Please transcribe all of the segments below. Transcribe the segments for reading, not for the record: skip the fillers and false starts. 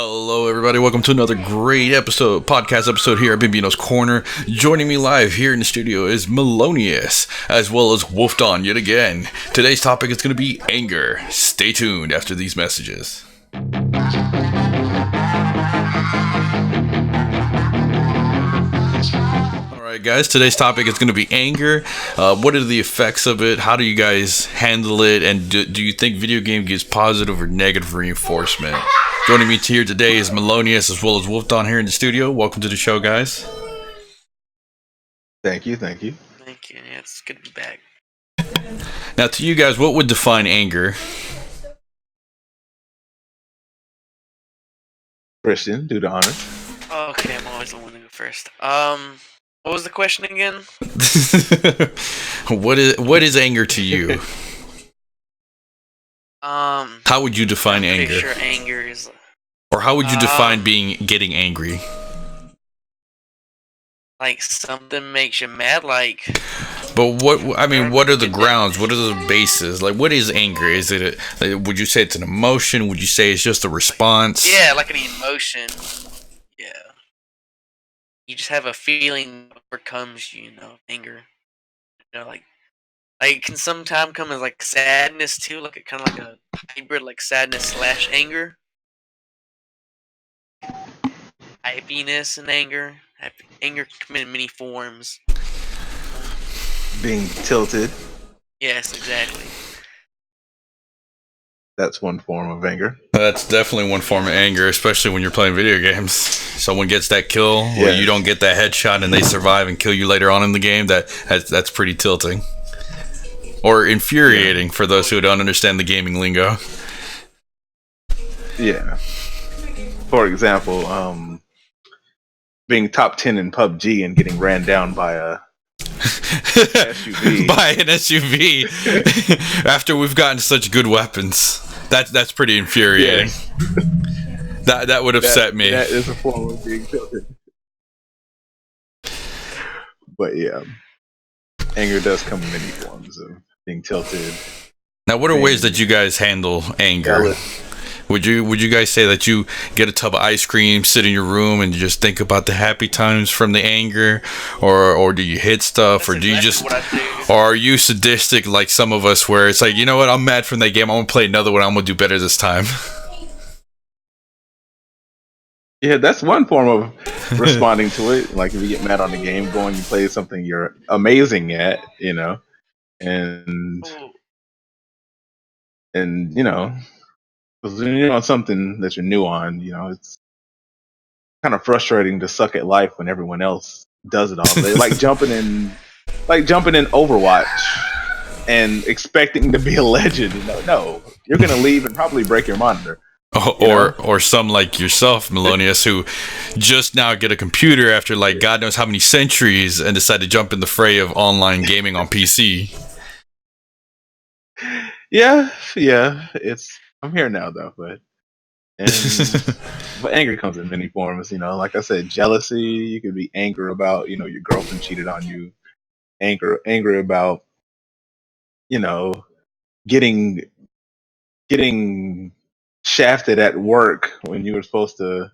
Hello, everybody. Welcome to another great podcast episode here at Bambino's Corner. Joining me live here in the studio is Melonius, as well as Wolfed On yet again. Today's topic is going to be anger. Stay tuned after these messages. Alright, guys, today's topic is going to be anger. What are the effects of it? How do you guys handle it? And do you think video game gives positive or negative reinforcement? Joining me here today is Melonius as well as Wolfed On here in the studio. Welcome to the show, guys. Thank you. Thank you. Yeah, it's good to be back. Now, to you guys, what would define anger? Christian, do the honors. Okay, I'm always the one to go first. What was the question again? What is anger to you? How would you define I'm anger? Sure, anger is. Or how would you define getting angry? Like something makes you mad, like. But what are the grounds? What are the bases? Like, what is anger? Is it would you say it's an emotion? Would you say it's just a response? Yeah, like an emotion. Yeah. You just have a feeling that overcomes you, anger. Like it can sometimes come as like sadness too, like a kind of like a hybrid, like sadness / anger. Happiness and anger. Anger can come in many forms. Being tilted. Yes, exactly. That's one form of anger. That's definitely one form of anger, especially when you're playing video games. Someone gets that kill, or you don't get that headshot, and they survive and kill you later on in the game. That's pretty tilting. Or infuriating for those who don't understand the gaming lingo. Yeah. For example, being top 10 in PUBG and getting ran down by a SUV. By an SUV after we've gotten such good weapons. That's pretty infuriating. Yeah. That would upset me. That is a form of being tilted. But yeah, anger does come in many forms of being tilted. Now, what are ways that you guys handle anger? Would you guys say that you get a tub of ice cream, sit in your room, and just think about the happy times from the anger, or do you hit stuff, or do you just, or are you sadistic like some of us, where it's like, you know what, I'm mad from that game, I'm gonna play another one, I'm gonna do better this time. Yeah, that's one form of responding to it. Like if you get mad on the game, go and you play something you're amazing at, and because when you're on something that you're new on, it's kind of frustrating to suck at life when everyone else does it all day. Like jumping in Overwatch and expecting to be a legend. No, you're gonna leave and probably break your monitor. Or some like yourself, Melonius, who just now get a computer after like God knows how many centuries and decide to jump in the fray of online gaming on PC. Yeah, I'm here now though, but anger comes in many forms. Like I said, jealousy. You could be angry about your girlfriend cheated on you. Angry about getting shafted at work when you were supposed to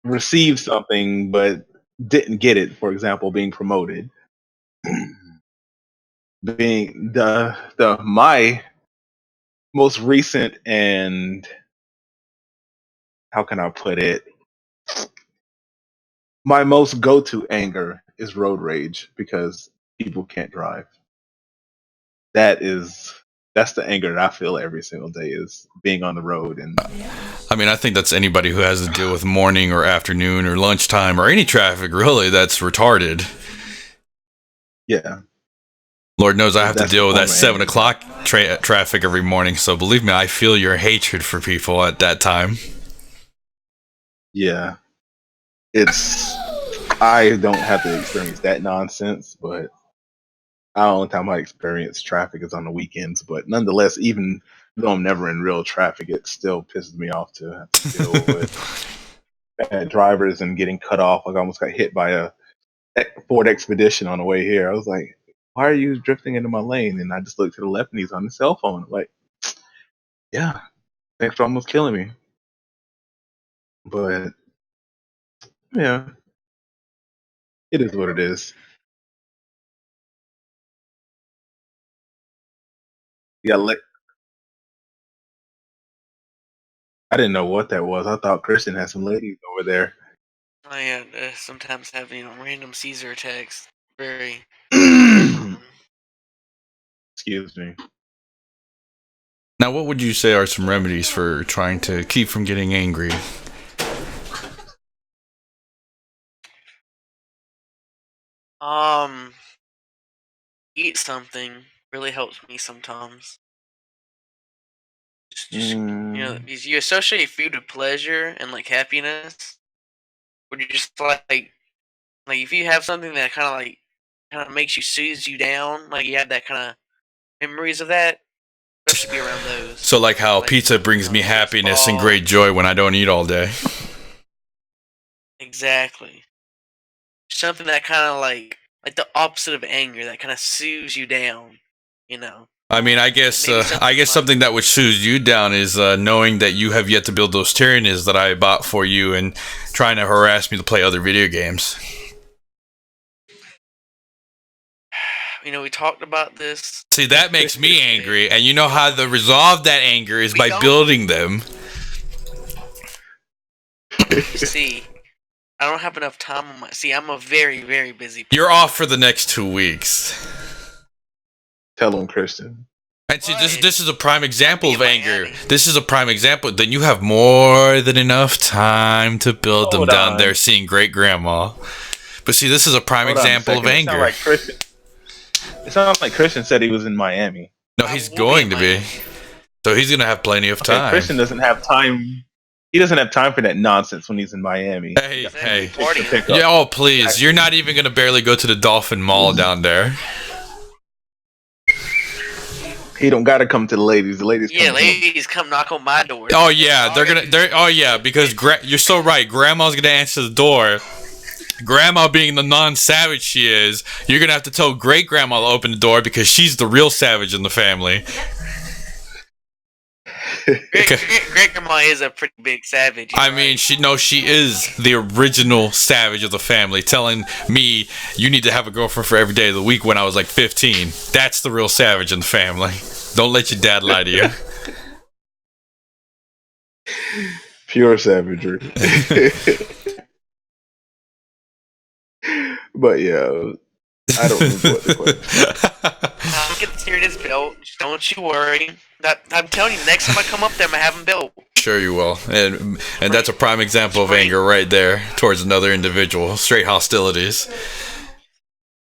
receive something but didn't get it. For example, being promoted. Being my most recent, and how can I put it? My most go-to anger is road rage because people can't drive. That's the anger that I feel every single day, is being on the road. And I mean, I think that's anybody who has to deal with morning or afternoon or lunchtime or any traffic, really, that's retarded. Yeah. Lord knows I have to deal with that 7 o'clock traffic every morning, so believe me, I feel your hatred for people at that time. Yeah. I don't have to experience that nonsense, but the only time I experience traffic is on the weekends. But nonetheless, even though I'm never in real traffic, it still pisses me off to have to deal with bad drivers and getting cut off. Like I almost got hit by a Ford Expedition on the way here. I was like, why are you drifting into my lane? And I just looked to the left and he's on his cell phone. Like, yeah, thanks for almost killing me. But yeah, it is what it is. Yeah, I didn't know what that was. I thought Christian had some ladies over there. I sometimes have random Caesar attacks. Very Excuse common. me. Now, what would you say are some remedies for trying to keep from getting angry? Um, eat something really helps me sometimes. Just Mm, because you associate food with pleasure and like happiness. Would you just like if you have something that kind of makes you soothes you down, like you have that kind of memories of that, especially be around those. So, like how Like pizza brings me happiness and baseball. great joy when I don't eat all day. Exactly. Something that kind of like the opposite of anger that kind of soothes you down. You know, I mean, maybe I something guess like something that would soothe you down is knowing that you have yet to build those tyrannies that I bought for you and trying to harass me to play other video games. we talked about this. See, that makes me angry, and you know how to resolve that anger is We by don't. building them. You see, I don't have enough time on my. See, I'm a very very busy. You're off for the next 2 weeks. Tell him, Christian. And see, What? this is a prime example Be of in anger. Miami. This is a prime example. Then you have more than enough time to build them Hold down on. there, seeing great grandma. But see, this is a prime Hold on a example of second. It sounds anger. like Christian. It sounds like Christian said he was in Miami. No, I he's will going in to be. Miami. So he's gonna have plenty of Okay, time. Christian doesn't have time. He doesn't have time for that nonsense when he's in Miami. Hey, Exactly. hey. Party. Pick up. Yeah, oh please. You're not even gonna barely go to the Dolphin Mall down there. He don't gotta come to the ladies. The ladies Yeah, come to him. ladies come knock on my door. Oh yeah, oh yeah, because you're so right. Grandma's gonna answer the door. Grandma being the non-savage she is, you're gonna have to tell great grandma to open the door because she's the real savage in the family. Great grandma is a pretty big savage. I mean, she is the original savage of the family, telling me you need to have a girlfriend for every day of the week when I was like 15. That's the real savage in the family. Don't let your dad lie to you. Pure savagery. But yeah, I don't remember what the question. I'll get the Tyrannus built. Don't you worry. I'm telling you, next time I come up there, I'm gonna have them built. Sure you will. And that's a prime example of anger right there towards another individual. Straight hostilities.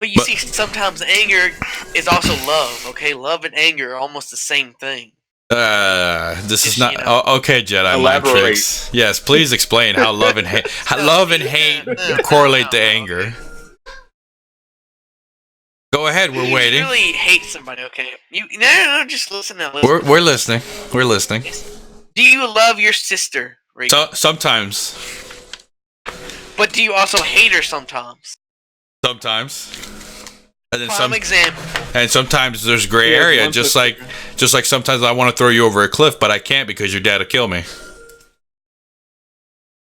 But you see, sometimes anger is also love. Okay, love and anger are almost the same thing. This is not okay, Jedi Elaborate. mind tricks. Yes, please explain how love and hate correlate to anger. Go ahead, we're waiting. You really hate somebody, okay? No, just listen now. Listen. We're listening. We're listening. Do you love your sister, Rygol? So sometimes. But do you also hate her sometimes? Sometimes. And then Prime example. And sometimes there's gray Yeah, area, just like sometimes I want to throw you over a cliff, but I can't because your dad will kill me.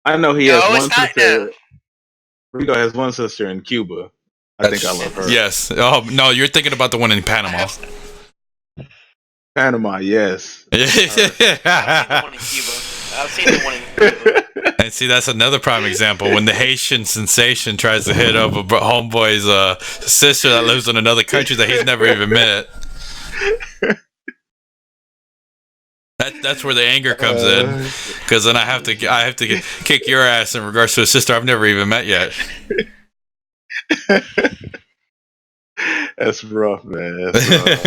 I know he No, has it's one not sister. Rico has one sister in Cuba. I think I love her. Yes. Oh no, you're thinking about the one in Panama. Panama, yes. I've seen the one in Cuba. I've seen the one in Cuba. And see, that's another prime example when the Haitian sensation tries to hit up a homeboy's sister that lives in another country that he's never even met. That's where the anger comes in, because then I have to kick your ass in regards to a sister I've never even met yet. That's rough, man. That's rough.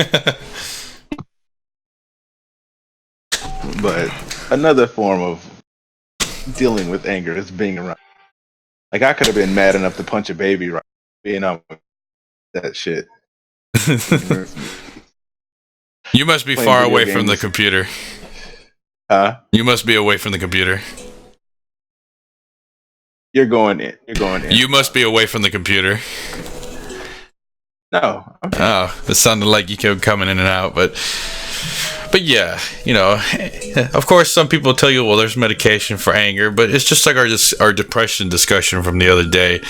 But another form of dealing with anger is being around. Like, I could have been mad enough to punch a baby right being on that shit. You must be Playing far video away from the games. computer. Huh? You must be away from the computer. You're going in. You're going in. You must be away from the computer. No. Oh, it sounded like you kept coming in and out, but But yeah, of course, some people tell you, well, there's medication for anger, but it's just like our depression discussion from the other day.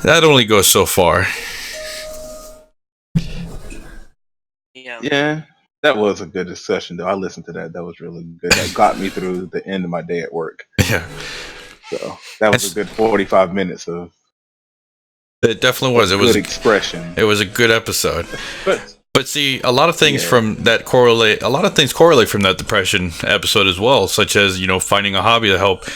That only goes so far. Yeah. Yeah, that was a good discussion, though. I listened to that. That was really good. That got me through the end of my day at work. Yeah. So that was a good 45 minutes of. It definitely was. It was good expression. It was a good episode. But see, a lot of things from that correlate. A lot of things correlate from that depression episode as well, such as finding a hobby to help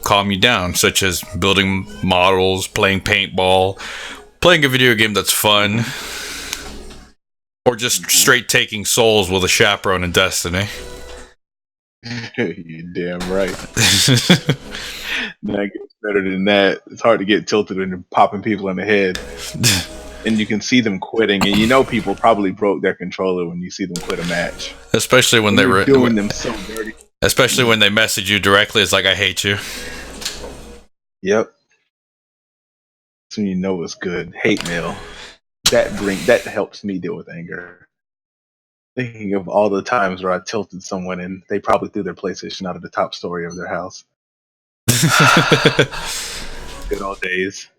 calm you down, such as building models, playing paintball, playing a video game that's fun, or just straight taking souls with a chaperone in Destiny. You're damn right. That gets better than that. It's hard to get tilted and popping people in the head. And you can see them quitting, and people probably broke their controller when you see them quit a match. Especially when they were doing them so dirty. Especially when they message you directly, it's like, I hate you. Yep. So you know it's good. Hate mail. That helps me deal with anger. Thinking of all the times where I tilted someone and they probably threw their PlayStation out of the top story of their house. Good old days.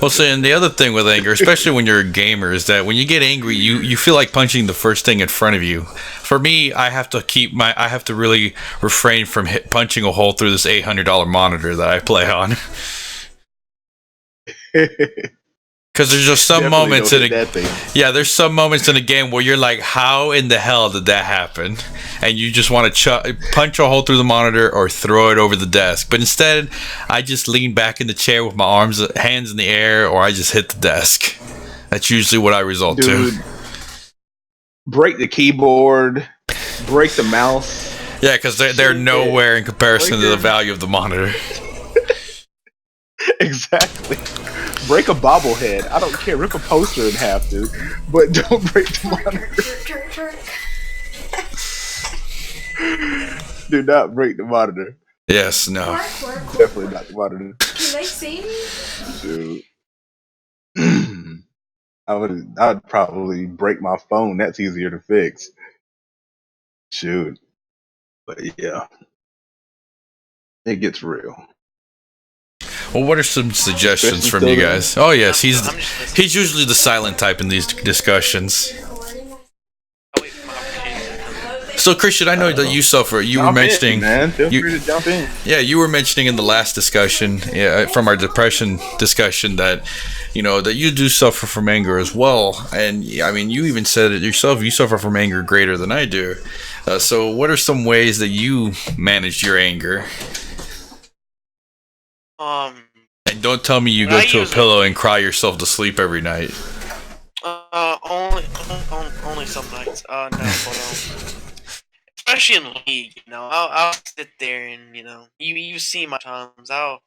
Well, see, and the other thing with anger, especially when you're a gamer, is that when you get angry, you feel like punching the first thing in front of you. For me, I have to really refrain from punching a hole through this $800 monitor that I play on. Because there's just some moments there's some moments in a game where you're like, how in the hell did that happen? And you just want to punch a hole through the monitor or throw it over the desk. But instead, I just lean back in the chair with my hands in the air, or I just hit the desk. That's usually what I result to. Break the keyboard, break the mouse. Yeah, because they're nowhere in comparison to the value of the monitor. Exactly. Break a bobblehead. I don't care. Rip a poster in half, dude. But don't break the monitor. Do not break the monitor. Yes, no. Definitely not the monitor. Can they see me? Dude. I'd probably break my phone. That's easier to fix. Shoot. But yeah. It gets real. Well, what are some suggestions from you guys? Oh yes, he's usually the silent type in these discussions. So Christian, I know that you suffer. You were mentioning, man. Feel free to jump in. Yeah, you were mentioning in the last discussion, from our depression discussion, that that you do suffer from anger as well. And I mean, you even said it yourself. You suffer from anger greater than I do. So, what are some ways that you manage your anger? And don't tell me you go to a pillow and cry yourself to sleep every night. Only some nights. No, but, especially in League, I'll sit there and you see my times. I'll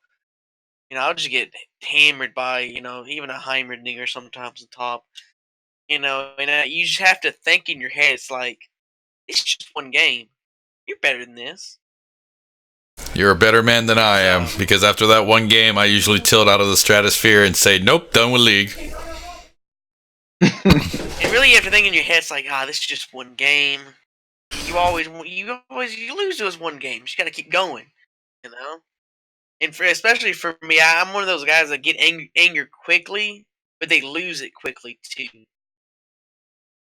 just get hammered by even a Heimerdinger sometimes on top. And you just have to think in your head. It's like, it's just one game. You're better than this. You're a better man than I am, because after that one game, I usually tilt out of the stratosphere and say, nope, done with League. And really, you have to think in your head, it's like, this is just one game. You lose those one game. You just gotta keep going, And especially for me, I'm one of those guys that get angry quickly, but they lose it quickly too.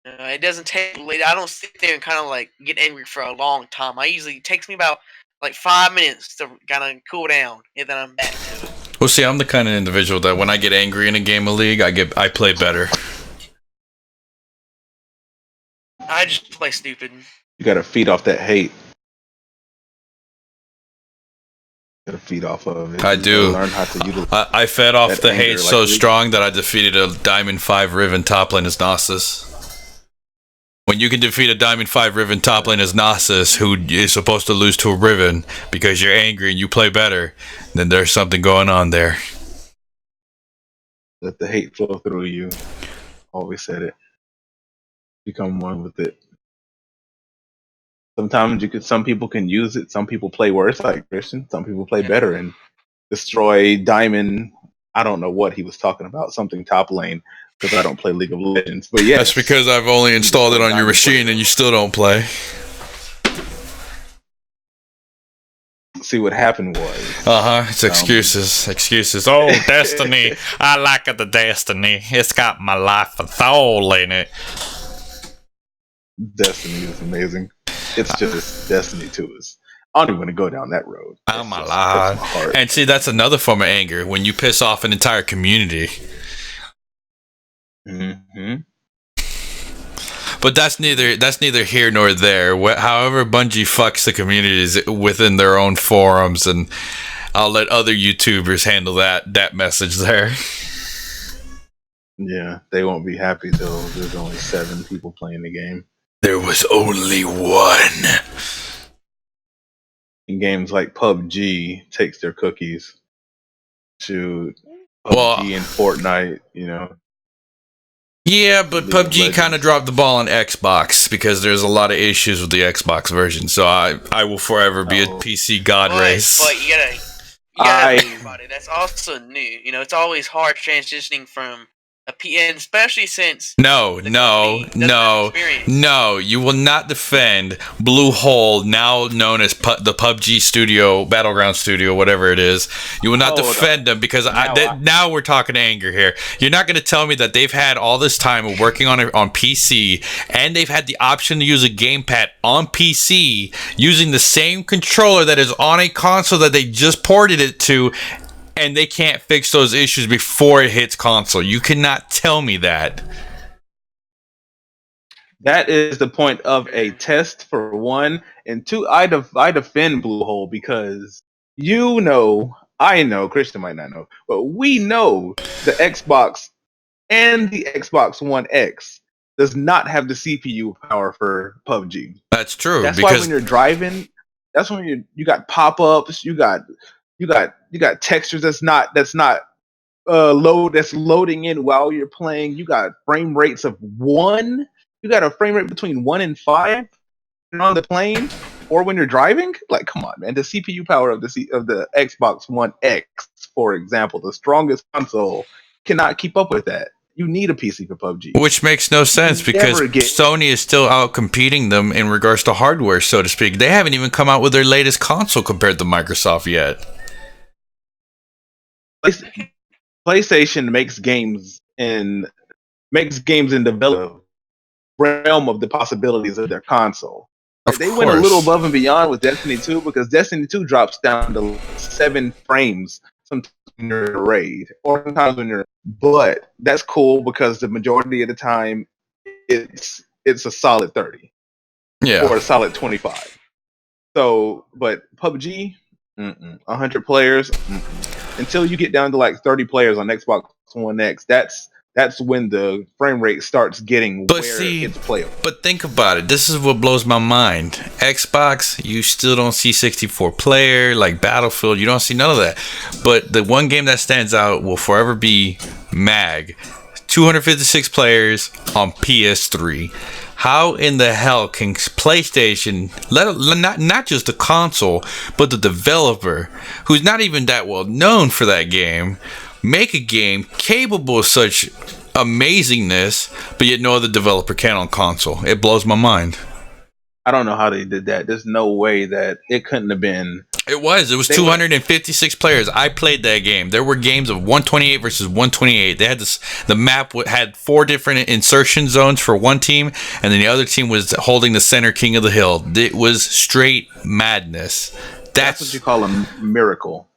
It doesn't take. I don't sit there and kind of like get angry for a long time. It takes me about like 5 minutes to kind of cool down, and then I'm back to it. Well, see, I'm the kind of individual that when I get angry in a game of League, I play better. I just play stupid. You gotta feed off that hate. You gotta feed off of it. I do. Learn how to utilize. I fed off the hate so League. strong that I defeated a Diamond 5 Riven top lane as Nasus. When you can defeat a Diamond 5 Riven top lane as Nasus, who is supposed to lose to a Riven because you're angry and you play better, then there's something going on there. Let the hate flow through you. Always said it. Become one with it. Sometimes some people can use it. Some people play worse, like Christian. Some people play better and destroy Diamond. I don't know what he was talking about. Something top lane, because I don't play League of Legends. But yeah, that's because I've only installed it on your machine and you still don't play. See, what happened was, It's excuses. Oh, Destiny. I like the Destiny. It's got my life a soul in it. Destiny is amazing. It's just Destiny 2 is. I don't even want to go down that road. Oh my lord! And see, that's another form of anger when you piss off an entire community. Mm-hmm. But that's neither here nor there. However, Bungie fucks the communities within their own forums, and I'll let other YouTubers handle that message there. Yeah, they won't be happy till there's only 7 people playing the game. There was only one. In games like PUBG takes their cookies. Shoot, PUBG and Fortnite, Yeah, but PUBG kind of dropped the ball on Xbox because there's a lot of issues with the Xbox version. So I will forever be a PC god race. But you gotta think about it. That's also new. It's always hard transitioning from a PN, especially since No, you will not defend Bluehole, now known as the PUBG studio, Battleground studio, whatever it is. You will not defend them because now we're talking anger here. You're not going to tell me that they've had all this time working on it on PC, and they've had the option to use a gamepad on PC using the same controller that is on a console that they just ported it to, and they can't fix those issues before it hits console. You cannot tell me that. That is the point of a test, for one, and two, I defend Bluehole because I know, Christian might not know, but we know the Xbox and the Xbox One X does not have the CPU power for PUBG. That's true. That's why when you're driving, that's when you got pop-ups, you got textures that's loading in while you're playing. You got frame rates of 1. You got a frame rate between 1 and 5 on the plane, or when you're driving. Like, come on, man! The CPU power of the Xbox One X, for example, the strongest console, cannot keep up with that. You need a PC for PUBG, which makes no sense because Sony is still out competing them in regards to hardware, so to speak. They haven't even come out with their latest console compared to Microsoft yet. PlayStation makes games in develop realm of the possibilities of their console. They went a little above and beyond with Destiny 2 because Destiny 2 drops down to 7 frames sometimes when you're in a raid, or sometimes when you're. But that's cool because the majority of the time it's a solid 30, or a solid 25. So, but PUBG, 100 players. Until you get down to like 30 players on Xbox One X, that's when the frame rate starts getting it's playable. But think about it. This is what blows my mind. Xbox, you still don't see 64 player like Battlefield. You don't see none of that. But the one game that stands out will forever be MAG. 256 players on PS3. How in the hell can PlayStation, not just the console, but the developer, who's not even that well known for that game, make a game capable of such amazingness, but yet no other developer can on console? It blows my mind. I don't know how they did that. There's no way that it couldn't have been. It was 256 players. I played that game. There were games of 128 versus 128. They had the map had 4 different insertion zones for one team, and then the other team was holding the center king of the hill. It was straight madness. That's what you call a miracle.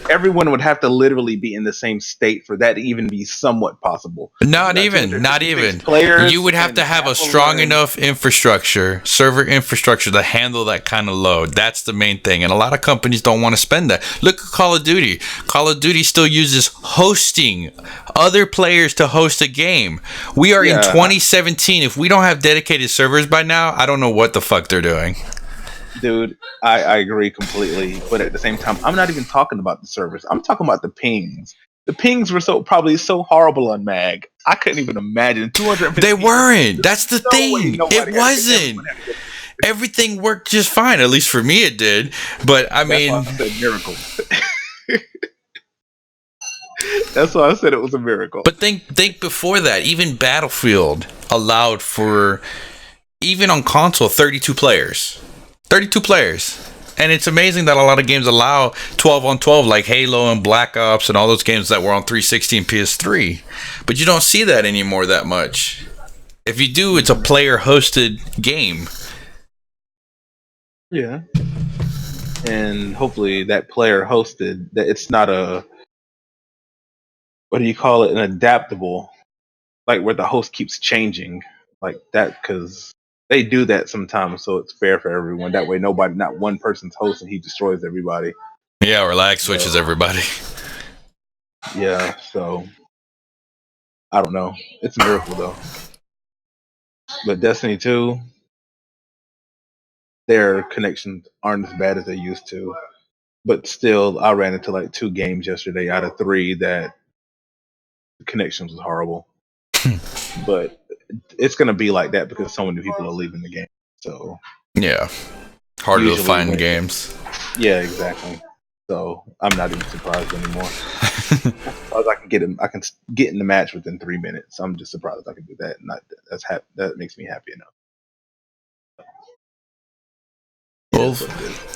Everyone would have to literally be in the same state for that to even be somewhat possible. Not even. You would have to have a strong enough server infrastructure to handle that kind of load. That's the main thing. And a lot of companies don't want to spend that. Look at Call of Duty. Call of Duty still uses hosting, other players to host a game. We are in 2017. If we don't have dedicated servers by now, I don't know what the fuck they're doing. Dude, I agree completely, but at the same time, I'm not even talking about the servers. I'm talking about the pings. The pings were probably so horrible on MAG. I couldn't even imagine 250. They weren't. That's the thing. It wasn't. Everything worked just fine. At least for me, it did. But I mean, that's why I said miracle. That's why I said it was a miracle. But think before that, even Battlefield allowed for, even on console, 32 players. 32 players. And it's amazing that a lot of games allow 12 on 12, like Halo and Black Ops and all those games that were on 360 and PS3. But you don't see that anymore that much. If you do, it's a player-hosted game. Yeah. And hopefully that player hosted, that it's not a, what do you call it, an adaptable, like where the host keeps changing like that, because they do that sometimes, so it's fair for everyone. That way nobody, not one person's host and he destroys everybody. Yeah, or lag switches everybody. Yeah, so I don't know. It's a miracle though. But Destiny 2, their connections aren't as bad as they used to. But still, I ran into like 2 games yesterday out of 3 that the connections was horrible. But it's gonna be like that because so many people are leaving the game. So Yeah. Harder to usually find games. Yeah, exactly. So I'm not even surprised anymore. As I can get in the match within 3 minutes. I'm just surprised I can do that. Not that makes me happy enough. Well,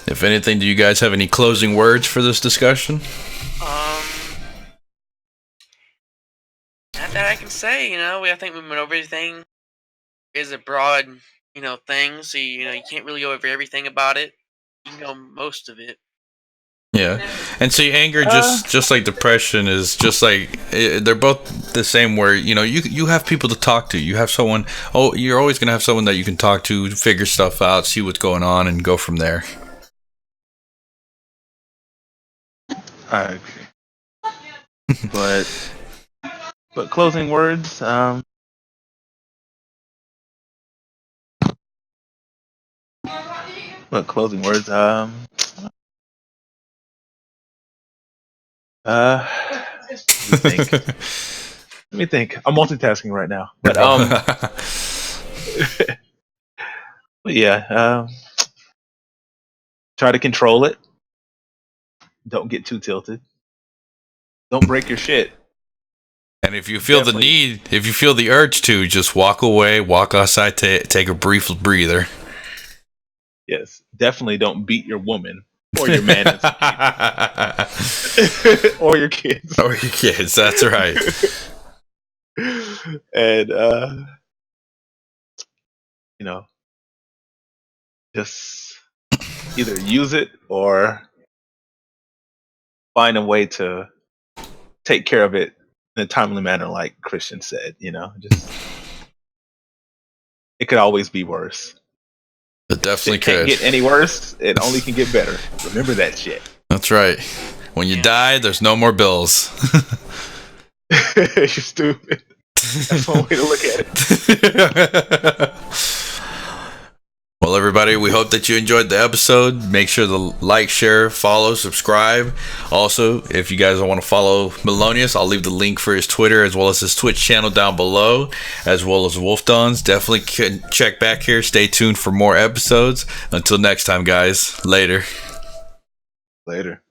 if anything, do you guys have any closing words for this discussion? Not that I can say, I think we went over everything. It's a broad, thing, so you can't really go over everything about it. You can go most of it. Yeah, and see, anger just like depression is just like they're both the same. Where you have people to talk to. You have someone. Oh, you're always gonna have someone that you can talk to, figure stuff out, see what's going on, and go from there. I agree. But closing words. But closing words. Let me think. I'm multitasking right now. But but yeah. Try to control it. Don't get too tilted. Don't break your shit. And if you feel the need, if you feel the urge to, just walk away, walk outside, take a brief breather. Yes, definitely don't beat your woman or your man or your kids. Or your kids, that's right. And just either use it or find a way to take care of it in a timely manner, like Christian said. Just it could always be worse. It definitely can't get any worse. It only can get better. Remember that shit. That's right. When you die, there's no more bills. You're stupid. That's one way to look at it. Well, everybody, we hope that you enjoyed the episode. Make sure to like, share, follow, subscribe. Also, if you guys want to follow Melonius, I'll leave the link for his Twitter as well as his Twitch channel down below, as well as Wolf Dons. Definitely check back here. Stay tuned for more episodes. Until next time, guys. Later. Later.